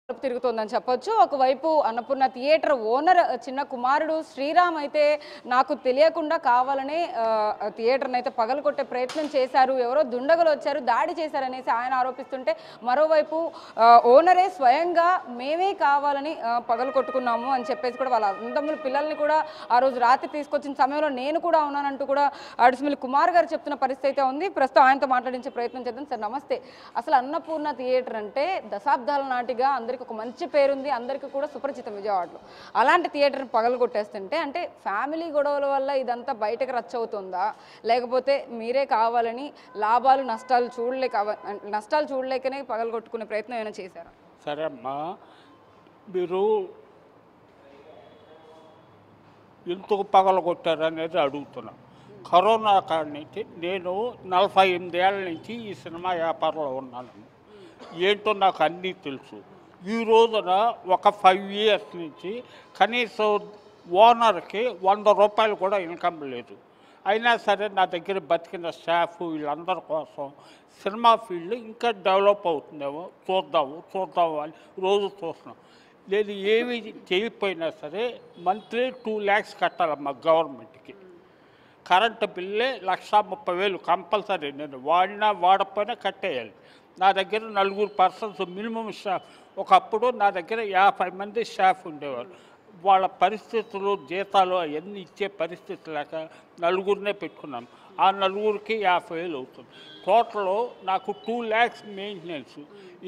తిరుగుతోందని చెప్పొచ్చు. ఒకవైపు Annapurna theatre owner చిన్న కుమారుడు శ్రీరామ్ అయితే నాకు తెలియకుండా కావాలనే థియేటర్ని అయితే పగలగొట్టే ప్రయత్నం చేశారు, ఎవరో దుండగులు వచ్చారు దాడి చేశారనేసి ఆయన ఆరోపిస్తుంటే, మరోవైపు ఓనరే స్వయంగా మేమే కావాలని పగలగొట్టుకున్నాము అని చెప్పేసి కూడా వాళ్ళ అన్నదమ్ముల పిల్లల్ని కూడా ఆ రోజు రాత్రి తీసుకొచ్చిన సమయంలో నేను కూడా ఉన్నానంటూ కూడా అడుసుమిల్లి కుమార్ గారు చెప్తున్న పరిస్థితి అయితే ఉంది. ప్రస్తుతం ఆయనతో మాట్లాడించే ప్రయత్నం చేద్దాం. సార్ నమస్తే. అసలు అన్నపూర్ణ థియేటర్ అంటే దశాబ్దాల నాటిగా ఒక మంచి పేరుంది, అందరికీ కూడా సుపరిచితం విజయవాడలో. అలాంటి థియేటర్ని పగలగొట్టేస్తుంటే అంటే ఫ్యామిలీ గొడవల వల్ల ఇదంతా బయటకు రచ్చవుతుందా, లేకపోతే మీరే కావాలని లాభాలు నష్టాలు చూడలేకనే పగలగొట్టుకునే ప్రయత్నం ఏమైనా చేశారా? సరే అమ్మా, మీరు ఎందుకు పగలగొట్టారనేది అడుగుతున్నా. కరోనా కాడి నుంచి నేను 48 ఏళ్ళ నుంచి ఈ సినిమా వ్యాపారంలో ఉన్నాను. ఏంటో నాకు అన్నీ తెలుసు. ఈ రోజున ఒక 5 ఇయర్స్ నుంచి కనీసం ఓనర్కి 100 రూపాయలు కూడా ఇన్కమ్ లేదు. అయినా సరే నా దగ్గర బతికిన స్టాఫ్ వీళ్ళందరి కోసం సినిమా ఫీల్డ్ ఇంకా డెవలప్ అవుతుందేమో చూద్దాము అని రోజు చూస్తున్నాం. నేను ఏమి చేయకపోయినా సరే మంత్లీ 2 lakhs కట్టాలమ్మా గవర్నమెంట్కి. కరెంటు బిల్లే 1,30,000 కంపల్సరీ. నేను వాడకపోయినా కట్టేయాలి. నా దగ్గర 4 పర్సన్స్ మినిమం స్టాఫ్. ఒకప్పుడు నా దగ్గర 50 మంది స్టాఫ్ ఉండేవారు. వాళ్ళ పరిస్థితులు జీతాలు అవన్నీ ఇచ్చే పరిస్థితి లేక 4 పెట్టుకున్నాను. ఆ 4కి 50,000 అవుతుంది. టోటల్ నాకు 2 lakhs మెయింటెనెన్స్.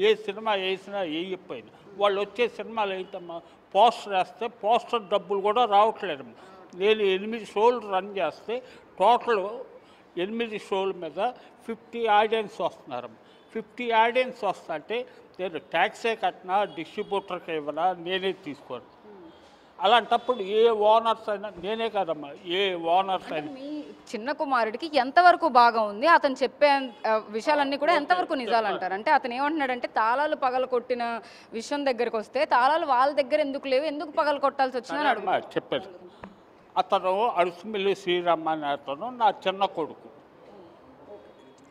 ఏ సినిమా వేసినా వేయకపోయినా వాళ్ళు వచ్చే సినిమాలు ఏంటమ్మా, పోస్టర్ వేస్తే పోస్టర్ డబ్బులు కూడా రావట్లేదమ్మా. నేను 8 షోలు రన్ చేస్తే టోటల్ 8 షోల మీద 50 ఆడియన్స్ వస్తున్నారమ్మా. 50 ఆడియన్స్ వస్తుంటే నేను ట్యాక్సే కట్టినా, డిస్ట్రిబ్యూటర్కి ఇవ్వనా, నేనే తీసుకోను. అలాంటప్పుడు ఏ ఓనర్స్ అయినా, నేనే కదమ్మా, ఏ ఓనర్స్ అయినా. మీ చిన్న కుమారుడికి ఎంతవరకు బాగా ఉంది, అతను చెప్పే విషయాలన్నీ కూడా ఎంతవరకు నిజాలు అంటారు? అంటే అతను ఏమంటున్నాడంటే తాళాలు పగల కొట్టిన విషయం దగ్గరకు వస్తే తాళాలు వాళ్ళ దగ్గర ఎందుకు లేవు, ఎందుకు పగల కొట్టాల్సి వచ్చిందని అడుగు చెప్పారు. అతను అడుసుమిల్లి శ్రీరామ్ అనే అతను నా చిన్న కొడుకు.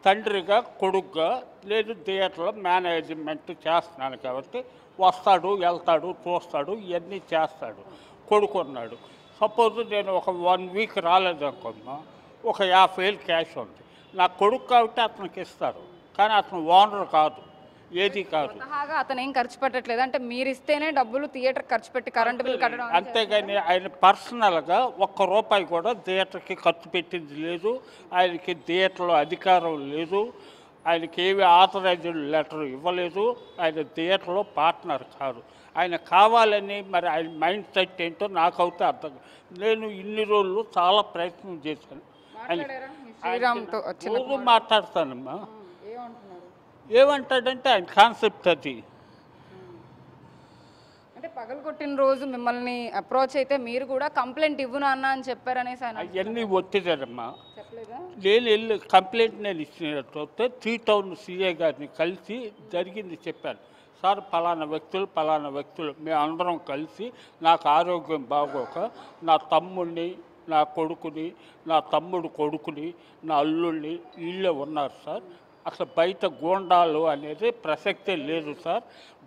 తండ్రిగా కొడుకుగా లేదు థియేటర్లో మేనేజ్మెంట్ చేస్తున్నాను కాబట్టి వస్తాడు, వెళ్తాడు, చూస్తాడు, ఇవన్నీ చేస్తాడు. కొడుకు ఉన్నాడు. సపోజ్ నేను ఒక 1 వీక్ రాలేదనుకున్నా, ఒక 50,000 క్యాష్ ఉంది. నా కొడుకు కాబట్టి అతనికి ఇస్తాడు, కానీ అతను ఓనర్ కాదు, ఏది కాదు. అతను ఏం ఖర్చు పెట్టట్లేదు అంటే మీరు ఇస్తేనే డబ్బులు థియేటర్ ఖర్చు పెట్టి కరెంటు బిల్ కట్టడం. అంతేగాని ఆయన పర్సనల్గా ₹1 కూడా థియేటర్కి ఖర్చు పెట్టింది లేదు. ఆయనకి థియేటర్లో అధికారం లేదు. ఆయనకి ఏవి ఆథరైజ్డ్ లెటర్ ఇవ్వలేదు. ఆయన థియేటర్లో పార్ట్నర్ కాదు. ఆయన కావాలని మరి ఆయన మైండ్ సెట్ ఏంటో నాకైతే అర్థం. నేను ఇన్ని రోజులు చాలా ప్రయత్నం చేశాను. ఆయన మాట్లాడతానమ్మా. ఏమంటాడంటే ఆయన కాన్సెప్ట్ అది. అంటే పగలగొట్టిన రోజు మిమ్మల్ని అప్రోచ్ అయితే మీరు కూడా కంప్లైంట్ ఇవ్వను అన్న అని చెప్పారనేసి అవన్నీ ఒత్తిడారమ్మా. నేను వెళ్ళి కంప్లైంట్ నేను ఇచ్చినట్టు 3 టౌన్ సిఏ గారిని కలిసి జరిగింది చెప్పాను. సార్ పలానా వ్యక్తులు మేము అందరం కలిసి నాకు ఆరోగ్యం బాగోక నా తమ్ముడిని, నా కొడుకుని, నా తమ్ముడు కొడుకుని, నా అల్లుడిని వీళ్ళే ఉన్నారు సార్. అసలు బయట గూండాలు అనేది ప్రసక్తే లేదు సార్.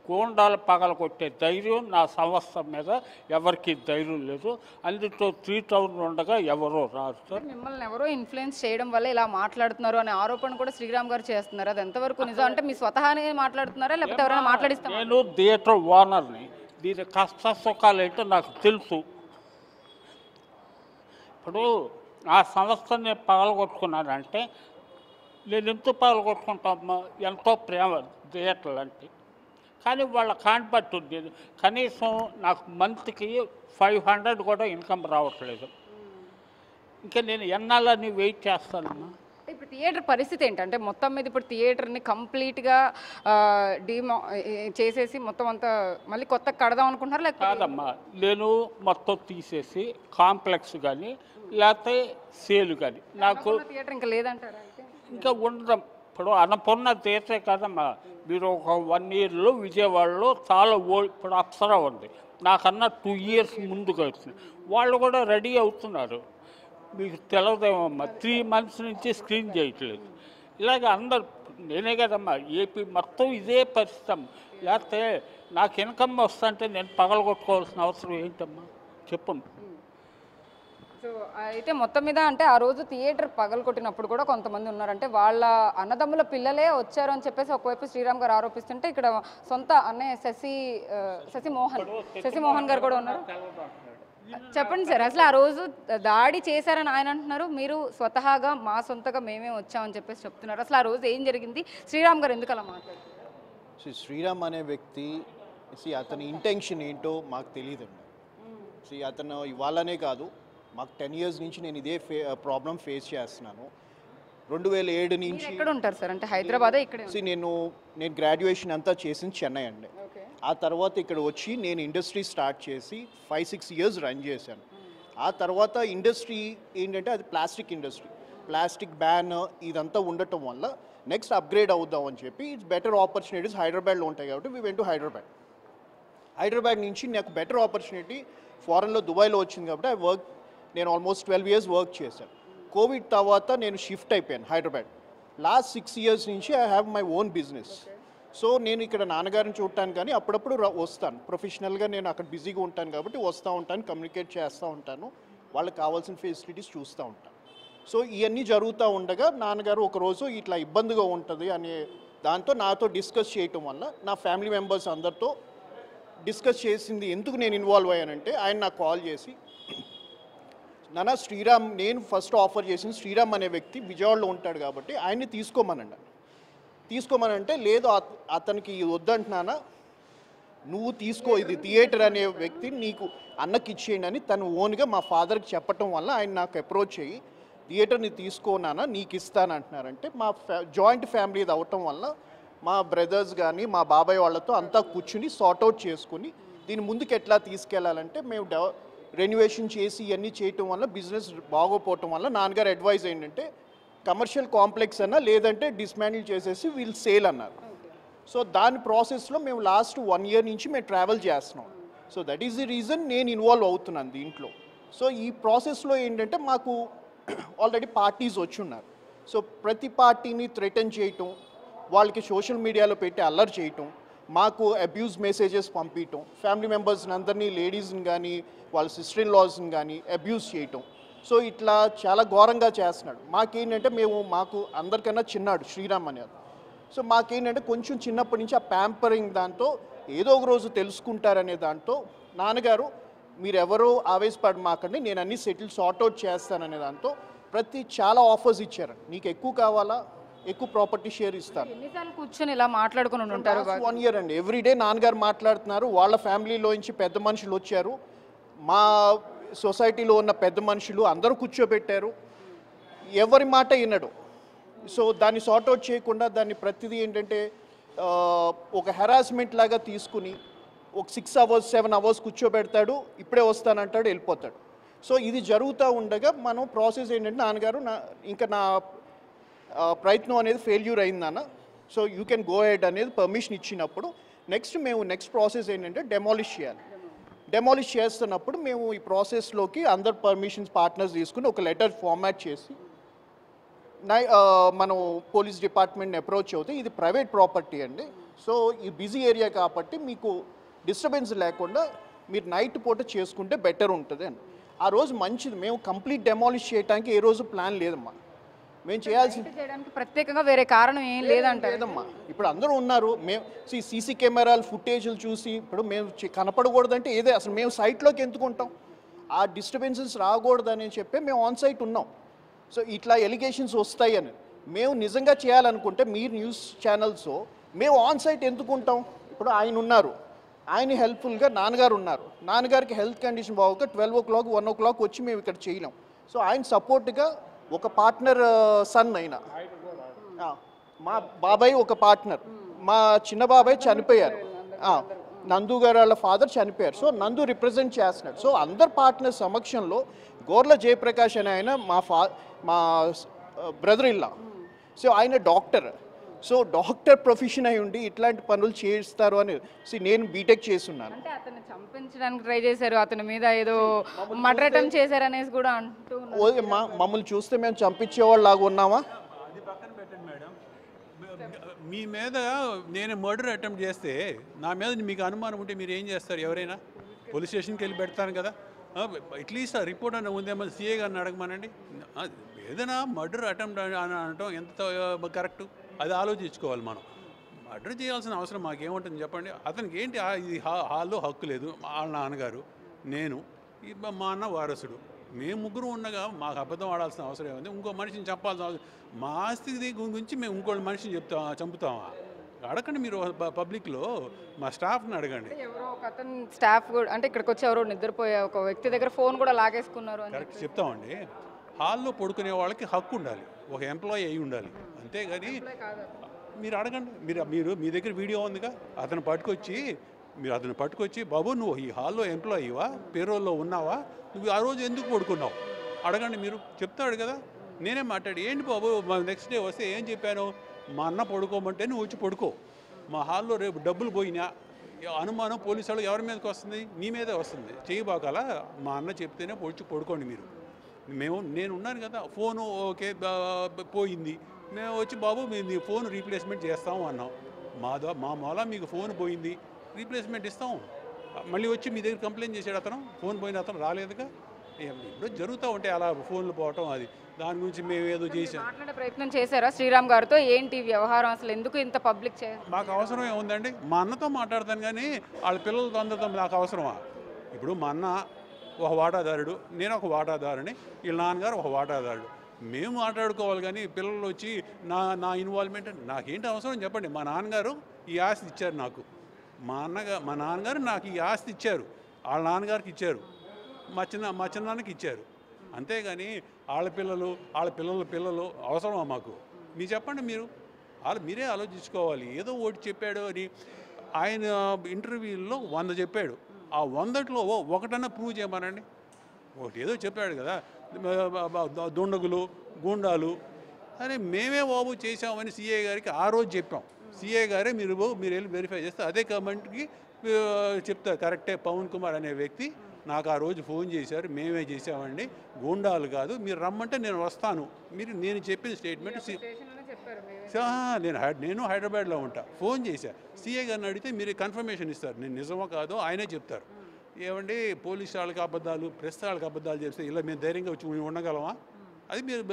గూండాలు పగలగొట్టే ధైర్యం నా సంస్థ మీద ఎవరికి ధైర్యం లేదు. అందులో 3 టౌన్ ఉండగా ఎవరో రారు సార్. మిమ్మల్ని ఎవరో ఇన్ఫ్లుయెన్స్ చేయడం వల్ల ఇలా మాట్లాడుతున్నారు అనే ఆరోపణ కూడా శ్రీరామ్ గారు చేస్తున్నారు. అది ఎంతవరకు నిజం? అంటే మీ స్వతహానే మాట్లాడుతున్నారా లేకపోతే ఎవరైనా మాట్లాడిస్తారా? నేను థియేటర్ ఓనర్ని. దీని కష్ట సుఖాలు ఏంటో నాకు తెలుసు. ఇప్పుడు ఆ సంస్థని పగలగొట్టుకున్నానంటే నేను ఎంత పగలగొట్టుకుంటామా, ఎంతో ప్రేమ థియేటర్లు అంటే. కానీ వాళ్ళ కాన్పట్టు ఉంది. కనీసం నాకు మంత్కి 500 కూడా ఇన్కమ్ రావట్లేదు. ఇంకా నేను ఎన్నాళ్ళని వెయిట్ చేస్తానమ్మా. ఇప్పుడు థియేటర్ పరిస్థితి ఏంటంటే మొత్తం మీద ఇప్పుడు థియేటర్ని కంప్లీట్గా చేసేసి మొత్తం అంతా మళ్ళీ కొత్త కడదాం అనుకుంటున్నారు లేకపోతే? కాదమ్మా, నేను మొత్తం తీసేసి కాంప్లెక్స్ కానీ లేకపోతే సేలు కానీ నాకు థియేటర్ ఇంకా లేదంటారా? ఇంకా ఉండడం. ఇప్పుడు అన్నపూర్ణ థియేటరే కాదమ్మా, మీరు ఒక 1 ఇయర్లో విజయవాడలో చాలా ఇప్పుడు అప్సరా ఉంది, నాకన్నా 2 ఇయర్స్ ముందుగా వచ్చింది. వాళ్ళు కూడా రెడీ అవుతున్నారు. మీకు తెలవదేమమ్మా, 3 months నుంచి స్క్రీన్ చేయట్లేదు. ఇలాగ అందరు నేనే కదమ్మా, ఏపీ మొత్తం ఇదే పరిస్థితి. లేకపోతే నాకు ఇన్కమ్ వస్తుంటే నేను పగలగొట్టుకోవాల్సిన అవసరం ఏంటమ్మా చెప్పమ్మా. సో అయితే మొత్తం మీద అంటే ఆ రోజు థియేటర్ పగలగొట్టినప్పుడు కూడా కొంతమంది ఉన్నారంటే వాళ్ళ అన్నదమ్ముల పిల్లలే వచ్చారు అని చెప్పేసి ఒకవైపు శ్రీరామ్ గారు ఆరోపిస్తుంటే ఇక్కడ సొంత అన్నయ్య శశి మోహన్ గారు కూడా ఉన్నారు. చెప్పండి సార్, అసలు ఆ రోజు దాడి చేశారని ఆయన అంటున్నారు, మీరు స్వతహాగా మా సొంతగా మేమే వచ్చామని చెప్పేసి చెప్తున్నారు. అసలు ఆ రోజు ఏం జరిగింది, శ్రీరామ్ గారు ఎందుకు అలా మాట్లాడుతున్నారు? శ్రీరామ్ అనే వ్యక్తి అతని ఇంటెన్షన్ ఏంటో మాకు తెలియదండి. అతను ఇవాళనే కాదు, మాకు 10 years నుంచి నేను ఇదే ప్రాబ్లం ఫేస్ చేస్తున్నాను. 2007 నుంచి. ఎక్కడ ఉంటారు సార్? అంటే హైదరాబాదే ఇక్కడే? నేను గ్రాడ్యుయేషన్ అంతా చేసింది చెన్నై అండి. ఆ తర్వాత ఇక్కడ వచ్చి నేను ఇండస్ట్రీ స్టార్ట్ చేసి 5-6 years రన్ చేశాను. ఆ తర్వాత ఇండస్ట్రీ ఏంటంటే అది ప్లాస్టిక్ ఇండస్ట్రీ, ప్లాస్టిక్ బ్యాన్ ఇదంతా ఉండటం వల్ల నెక్స్ట్ అప్గ్రేడ్ అవుదాం అని చెప్పి ఇట్స్ బెటర్ ఆపర్చునిటీస్ హైదరాబాద్లో ఉంటాయి కాబట్టి వీ వెంట్ టు హైదరాబాద్ నుంచి నాకు బెటర్ ఆపర్చునిటీ ఫారెన్లో దుబాయ్లో వచ్చింది కాబట్టి నేను ఆల్మోస్ట్ 12 years వర్క్ చేశాను. కోవిడ్ తర్వాత నేను షిఫ్ట్ అయిపోయాను హైదరాబాద్. లాస్ట్ 6 years నుంచి I have my own business. So నేను ఇక్కడ నాన్నగారిని చూడటాను కానీ అప్పుడప్పుడు వస్తాను. ప్రొఫెషనల్గా నేను అక్కడ బిజీగా ఉంటాను కాబట్టి వస్తూ ఉంటాను, కమ్యూనికేట్ చేస్తూ ఉంటాను, వాళ్ళకి కావాల్సిన ఫెసిలిటీస్ చూస్తూ ఉంటాను. సో ఇవన్నీ జరుగుతూ ఉండగా నాన్నగారు ఒకరోజు ఇట్లా ఇబ్బందిగా ఉంటుంది అనే దాంతో నాతో డిస్కస్ చేయటం వల్ల నా ఫ్యామిలీ మెంబర్స్ అందరితో డిస్కస్ చేసింది ఎందుకు నేను ఇన్వాల్వ్ అయ్యానంటే ఆయన నాకు కాల్ చేసి, నాన్న శ్రీరామ్, నేను ఫస్ట్ ఆఫర్ చేసింది శ్రీరామ్ అనే వ్యక్తి విజయవాడలో ఉంటాడు కాబట్టి ఆయన్ని తీసుకోమనంటే లేదు అతనికి వద్దంటున్నానా, నువ్వు తీసుకో, ఇది థియేటర్ అనే వ్యక్తి నీకు అన్నకి ఇచ్చేయండి అని తను ఓన్గా మా ఫాదర్కి చెప్పటం వల్ల ఆయన నాకు అప్రోచ్ అయ్యి థియేటర్ని తీసుకోనానా నీకు ఇస్తానంటున్నారంటే మా జాయింట్ ఫ్యామిలీ ఇది అవటం వల్ల మా బ్రదర్స్ కానీ మా బాబాయ్ వాళ్ళతో అంతా కూర్చుని సార్ట్అవుట్ చేసుకుని దీని ముందుకు ఎట్లా తీసుకెళ్లాలంటే మేము రెన్యువేషన్ చేసి ఇవన్నీ చేయటం వల్ల బిజినెస్ బాగోపోవటం వల్ల నాన్నగారు అడ్వైజ్ ఏంటంటే కమర్షియల్ కాంప్లెక్స్ అన్నా లేదంటే డిస్మాండిల్ చేసేసి వీల్ సేల్ అన్నారు. సో దాని ప్రాసెస్లో మేము లాస్ట్ 1 year నుంచి మేము ట్రావెల్ చేస్తున్నాం. So that is the reason నేను ఇన్వాల్వ్ అవుతున్నాను దీంట్లో. సో ఈ ప్రాసెస్లో ఏంటంటే మాకు ఆల్రెడీ పార్టీస్ వచ్చి ఉన్నారు. సో ప్రతి పార్టీని థ్రెటన్ చేయటం, వాళ్ళకి సోషల్ మీడియాలో పెట్టి అల్లరి చేయటం, మాకు అబ్యూజ్ మెసేజెస్ పంపించటం, ఫ్యామిలీ మెంబర్స్ని అందరినీ లేడీస్ని కానీ వాళ్ళ సిస్టర్ ఇన్ లాస్ని కానీ అబ్యూజ్ చేయటం. సో ఇట్లా చాలా ఘోరంగా చేస్తున్నాడు. మాకేంటంటే మాకు అందరికన్నా చిన్నాడు శ్రీరామ్ అనేది. సో మాకేంటంటే కొంచెం చిన్నప్పటి నుంచి ఆ ప్యాంపరింగ్ దాంతో ఏదో ఒక రోజు తెలుసుకుంటారనే దాంతో నాన్నగారు మీరు ఎవరో ఆవేశపడి మాకండి, నేను అన్ని సార్ట్అవుట్ చేస్తాననే దాంతో చాలా ఆఫర్స్ ఇచ్చారు. నీకు ఎక్కువ కావాలా, ఎక్కువ ప్రాపర్టీ షేర్ ఇస్తాను. ఎన్నిసార్లు కూర్చొని ఇలా మాట్లాడుకుని ఉంటారు? 1 year అండి. ఎవ్రీడే నాన్నగారు మాట్లాడుతున్నారు. వాళ్ళ ఫ్యామిలీలోంచి పెద్ద మనుషులు వచ్చారు, మా సొసైటీలో ఉన్న పెద్ద మనుషులు అందరూ కూర్చోబెట్టారు. ఎవరి మాట వినడు. సో దాన్ని సార్ట్అవుట్ చేయకుండా దాన్ని ప్రతిదీ ఏంటంటే ఒక హెరాస్మెంట్ లాగా తీసుకుని ఒక 6 hours 7 hours కూర్చోబెడతాడు, ఇప్పుడే వస్తానంటాడు, వెళ్ళిపోతాడు. సో ఇది జరుగుతూ ఉండగా మనం ప్రాసెస్ ఏంటంటే నాన్నగారు ఇంకా నా ప్రయత్నం అనేది ఫెయిల్యూర్ అయిందన్న, so you can go head అనేది పర్మిషన్ ఇచ్చినప్పుడు నెక్స్ట్ ప్రాసెస్ ఏంటంటే డెమాలిష్ చేయాలి. డెమాలిష్ చేస్తున్నప్పుడు మేము ఈ ప్రాసెస్లోకి అందరు పర్మిషన్స్ పార్ట్నర్స్ తీసుకుని ఒక లెటర్ ఫార్మాట్ చేసి మనం పోలీస్ డిపార్ట్మెంట్ని అప్రోచ్ అవుతే ఇది ప్రైవేట్ ప్రాపర్టీ అండి, సో ఈ బిజీ ఏరియా కాబట్టి మీకు డిస్టర్బెన్స్ లేకుండా మీరు నైట్ పూట చేసుకుంటే బెటర్ ఉంటుంది అని. ఆ రోజు మంచిది, మేము కంప్లీట్ డెమాలిష్ చేయడానికి ఏ రోజు ప్లాన్ లేదమ్మా. మేము చేయడానికి ప్రత్యేకంగా వేరే కారణం ఏం లేదమ్మా. ఇప్పుడు అందరూ ఉన్నారు, మేము సీసీ కెమెరాలు ఫుటేజ్లు చూసి ఇప్పుడు మేము కనపడకూడదంటే ఏదే అసలు మేము సైట్లోకి ఎందుకుంటాం, ఆ డిస్టర్బెన్సెస్ రాకూడదని చెప్పి మేము ఆన్ సైట్ ఉన్నాం. సో ఇట్లా ఎలిగేషన్స్ వస్తాయని మేము నిజంగా చేయాలనుకుంటే మీరు న్యూస్ ఛానల్స్ మేము ఆన్ సైట్ ఎందుకుంటాం. ఇప్పుడు ఆయన ఉన్నారు, ఆయన హెల్ప్ఫుల్గా నాన్నగారు ఉన్నారు, నాన్నగారికి హెల్త్ కండిషన్ బాగోక 12 o'clock 1 o'clock వచ్చి మేము ఇక్కడ చేయలేం. సో ఆయన సపోర్ట్గా ఒక పార్ట్నర్ సన్ అయినా మా బాబాయ్ ఒక పార్ట్నర్, మా చిన్న బాబాయ్ చనిపోయారు, నందు గారు వాళ్ళ ఫాదర్ చనిపోయారు. సో నందు రిప్రజెంట్ చేస్తున్నాడు. సో అందరు పార్ట్నర్ సమక్షంలో గోర్ల జయప్రకాష్ అనే ఆయన మా బ్రదర్ ఇల్లా. సో ఆయన డాక్టర్, సో డాక్టర్ ప్రొఫెషన్ అయి ఉండి ఇట్లాంటి పనులు చేస్తారు అని నేను బీటెక్ చేస్తున్నాను. అంటే అతన్ని చంపించడానికి ట్రై చేశారు, అతని మీద ఏదో మర్డర్ అటెంప్ట్ చేశారు అనేసి కూడా అంటూ మమ్మల్ని చూస్తే మేము చంపించేవాళ్ళు లాగా ఉన్నామా? మీ మీద నేను మర్డర్ అటెంప్ట్ చేస్తే నా మీద మీకు అనుమానం ఉంటే మీరు ఏం చేస్తారు? ఎవరైనా పోలీస్ స్టేషన్కి వెళ్ళి పెడతాను కదా. అట్లీస్ట్ ఆ రిపోర్ట్ అన్న ఉందేమో సిఐ గారిని అడగమనండి. ఏదైనా మర్డర్ అటెంప్ట్ అని అనటం ఎంత కరెక్టు, అది ఆలోచించుకోవాలి మనం. మర్డర్ చేయాల్సిన అవసరం మాకేముంటుంది చెప్పండి? అతనికి ఏంటి ఇది హాల్లో హక్కు లేదు. వాళ్ళ నాన్నగారు, నేను, మా అన్న వారసుడు, మేము ముగ్గురు ఉండగా మాకు అబద్ధం ఆడాల్సిన అవసరం ఏముంది? ఇంకో మనిషిని చంపాల్సిన అవసరం? మా ఆస్తి గురించి మేము ఇంకో మనిషిని చంపుతామా? అడగండి మీరు పబ్లిక్లో, మా స్టాఫ్ని అడగండి. ఎవరో ఒక అతను స్టాఫ్ కూడా అంటే ఇక్కడికి వచ్చి ఎవరో నిద్రపోయే ఒక వ్యక్తి దగ్గర ఫోన్ కూడా లాగేసుకున్నారు అని కరెక్ట్ చెప్తామండి. హాల్లో పడుకునే వాళ్ళకి హక్కు ఉండాలి, ఒక ఎంప్లాయీ అయి ఉండాలి. అంతేగాని మీరు అడగండి. మీరు మీ దగ్గర వీడియో ఉందిగా, అతను పట్టుకొచ్చి బాబు నువ్వు ఈ హాల్లో ఎంప్లాయీవా, పేరోల్లో ఉన్నావా, నువ్వు ఆ రోజు ఎందుకు పడుకున్నావు అడగండి. మీరు చెప్తాడు కదా. నేనే మాట్లాడి ఏంటి బాబు నెక్స్ట్ డే వస్తే ఏం చెప్పాను, మా అన్న పడుకోమంటే నువ్వు వచ్చి పడుకో, మా హాల్లో రేపు డబ్బులు పోయినా అనుమానం పోలీసు వాళ్ళు ఎవరి మీదకి వస్తుంది? నీ మీదే వస్తుంది. చేయబాకాల, మా అన్న చెప్తేనే వచ్చి పడుకోండి మీరు. నేను ఉన్నాను కదా, ఫోను ఓకే పోయింది, మేము వచ్చి బాబు మీ ఫోన్ రీప్లేస్మెంట్ చేస్తాము అన్నాం. మా మూల మీకు ఫోన్ పోయింది, రీప్లేస్మెంట్ ఇస్తాం. మళ్ళీ వచ్చి మీ దగ్గర కంప్లైంట్ చేశాడు అతను, ఫోన్ పోయిన అతను రాలేదుగా. ఇప్పుడు జరుగుతూ ఉంటాయి అలా ఫోన్లు పోవటం. అది దాని గురించి మేము ఏదో చేసాం. మాట్లాడే ప్రయత్నం చేశారా శ్రీరామ్ గారితో? ఏంటి వ్యవహారం, అసలు ఎందుకు ఇంత పబ్లిక్ మాకు అవసరం ఏముందండి? మా అన్నతో మాట్లాడతాను కానీ వాళ్ళ పిల్లలతో అందరితో నాకు అవసరమా? ఇప్పుడు మా అన్న ఒక వాటాదారుడు, నేను ఒక వాటాదారుని, వీళ్ళ నాన్నగారు ఒక వాటాదారుడు. మేము మాట్లాడుకోవాలి కానీ పిల్లలు వచ్చి నా ఇన్వాల్వ్మెంట్ నాకేంటి అవసరం చెప్పండి? మా నాన్నగారు ఈ ఆస్తి ఇచ్చారు నాకు, మా నాన్నగారు నాకు ఈ ఆస్తి ఇచ్చారు, వాళ్ళ నాన్నగారికి ఇచ్చారు, మా చిన్నాన్నకి ఇచ్చారు. అంతేగాని వాళ్ళ పిల్లలు అవసరమా మాకు? మీరు చెప్పండి. మీరే ఆలోచించుకోవాలి. ఏదో ఒకటి చెప్పాడు అని ఆయన ఇంటర్వ్యూల్లో 100 చెప్పాడు. ఆ 100లో ఒకటన్నా ప్రూవ్ చేయమనండి. ఒకటి ఏదో చెప్పాడు కదా, దుండగులు గూండాలు అని మేమే బాబు చేసామని సిఐ గారికి ఆ రోజు చెప్పాం. సిఐ గారే మీరు వెళ్ళి వెరిఫై చేస్తే అదే కమెంట్కి చెప్తారు. కరెక్టే, పవన్ కుమార్ అనే వ్యక్తి నాకు ఆ రోజు ఫోన్ చేశారు, మేమే చేసామండి, గూండాలు కాదు, మీరు రమ్మంటే నేను వస్తాను. నేను చెప్పిన స్టేట్మెంట్ నేను హైదరాబాద్లో ఉంటా, ఫోన్ చేశా. సిఐ గారిని అడిగితే మీరు కన్ఫర్మేషన్ ఇస్తారు, నేను నిజమో కాదో ఆయనే చెప్తారు. ఏమండి పోలీసు వాళ్ళకి అబద్ధాలు, ప్రెస్ వాళ్ళకి అబద్ధాలు చెప్తే ఇలా మేము ధైర్యంగా వచ్చి ఉండగలమా? అది మీరు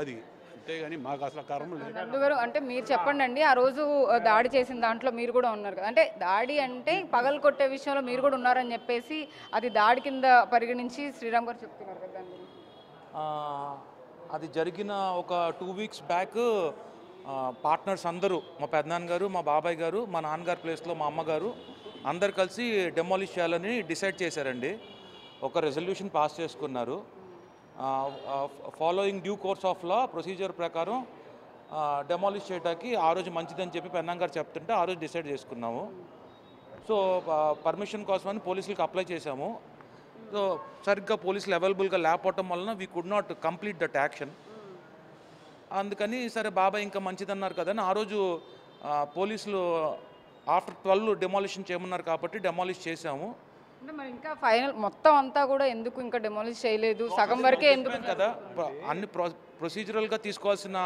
అది అంతేగాని మాకు అసలు కర్మ లేదు. నందుగారు అంటే మీరు చెప్పండి అండి, ఆ రోజు దాడి చేసిన దాంట్లో మీరు కూడా ఉన్నారు కదా, అంటే దాడి అంటే పగలు కొట్టే విషయంలో మీరు కూడా ఉన్నారని చెప్పేసి అది దాడి కింద పరిగణించి శ్రీరామ్ గారు చెప్తున్నారు కదా. అది జరిగిన ఒక 2 వీక్స్ బ్యాక్ పార్ట్నర్స్ అందరూ, మా పెద్దనాన్నగారు, మా బాబాయ్ గారు, మా నాన్నగారు ప్లేస్లో మా అమ్మగారు అందరు కలిసి డెమాలిష్ చేయాలని డిసైడ్ చేశారండి. ఒక రెజల్యూషన్ పాస్ చేసుకున్నారు. Following due course of law procedure ప్రకారం డెమాలిష్ చేయడానికి ఆ రోజు మంచిదని చెప్పి పెద్దనాన్నగారు చెప్తుంటే ఆ రోజు డిసైడ్ చేసుకున్నాము. సో పర్మిషన్ కోసమని పోలీసులకు అప్లై చేశాము. సో సరిగ్గా పోలీసులు అవైలబుల్గా లేకపోవటం వలన we could not complete that action. అందుకని సరే బాబాయ్ ఇంకా మంచిదన్నారు కదా అని ఆ రోజు పోలీసులు ఆఫ్టర్ 12 డెమాలిషన్ చేయమన్నారు కాబట్టి డెమాలిష్ చేశాము. అంటే మరి ఇంకా ఫైనల్ మొత్తం అంతా కూడా ఎందుకు ఇంకా డెమాలిష్ చేయలేదు, సగం వరకే ఎందుకు కదా? అన్ని ప్రొసీజరల్గా తీసుకోవాల్సిన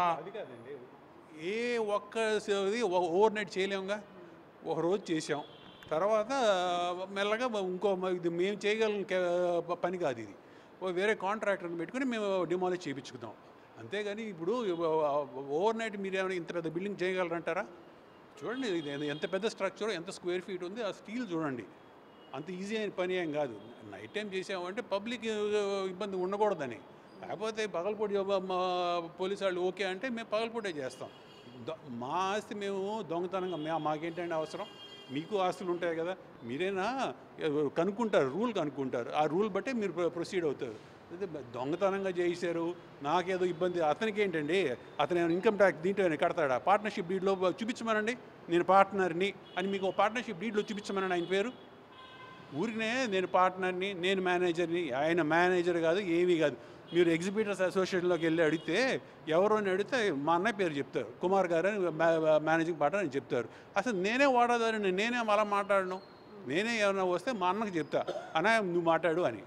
ఏ ఒక్కది ఓవర్ నైట్ చేయలేముగా. ఒక రోజు చేసాం, తర్వాత మెల్లగా ఇంకో ఇది మేము చేయగలం పని కాదు, ఇది వేరే కాంట్రాక్టర్ని పెట్టుకుని మేము డిమాలిష్ చేయించుకుందాం. అంతేగాని ఇప్పుడు ఓవర్ నైట్ మీరు ఏమైనా ఇంత పెద్ద బిల్డింగ్ చేయగలరంటారా? చూడండి ఇది ఎంత పెద్ద స్ట్రక్చర్, ఎంత స్క్వేర్ ఫీట్ ఉంది, ఆ స్టీల్ చూడండి. అంత ఈజీ అయిన పని ఏం కాదు. నైట్ టైం చేసామంటే పబ్లిక్ ఇబ్బంది ఉండకూడదని. లేకపోతే పగలపూడి పోలీసు వాళ్ళు ఓకే అంటే మేము పగలపూటే చేస్తాం. మా ఆస్తి మేము దొంగతనంగా మాకేంటంటే అవసరం? మీకు ఆస్తులు ఉంటాయి కదా, మీరైనా కనుక్కుంటారు, రూల్ కనుక్కుంటారు, ఆ రూల్ బట్టే మీరు ప్రొసీడ్ అవుతారు. దొంగతనంగా చేశారు, నాకేదో ఇబ్బంది. అతనికి ఏంటండి, అతను ఏమైనా ఇన్కమ్ ట్యాక్స్ దీంట్లో కడతాడా? పార్ట్నర్షిప్ డీడ్లో చూపించమనండి, నేను పార్ట్నర్ని అని మీకు పార్ట్నర్షిప్ డీడ్లో చూపించమనండి ఆయన పేరు. ఊరినే నేను పార్ట్నర్ని, నేను మేనేజర్ని, ఆయన మేనేజర్ కాదు, ఏమీ కాదు. మీరు ఎగ్జిబిటర్స్ అసోసియేషన్లోకి వెళ్ళి అడిగితే ఎవరో అని అడిగితే మా అన్నయ్య పేరు చెప్తారు, కుమార్ గారు అని మేనేజింగ్ పార్ట్నర్ అని చెప్తారు. అసలు నేనే వాడాదారని నేనే అలా మాట్లాడను. నేనే ఏమైనా వస్తే మా అన్నకు చెప్తా, అన్నయ్య నువ్వు మాట్లాడు అని.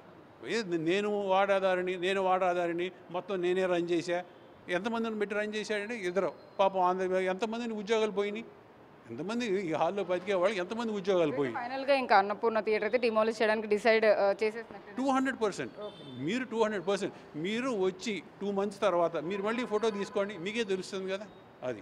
నేను వాడాదారని మొత్తం నేనే రన్ చేశా, ఎంతమందిని పెట్టి రన్ చేశాడంటే ఇద్దరు పాపం ఎంతమందిని ఉద్యోగాలు పోయినాయి, ఎంతమంది ఈ హాల్లో బతికే వాళ్ళు ఎంతమంది ఉద్యోగాలు పోయి. ఫైనల్గా ఇంకా అన్నపూర్ణ థియేటర్ అయితే డిమాలిష్ చేయడానికి డిసైడ్ చేసేసినట్టు 200%. మీరు 200%. మీరు వచ్చి 2 months తర్వాత మీరు మళ్ళీ ఫోటో తీసుకోండి, మీకే తెలుస్తుంది కదా అది.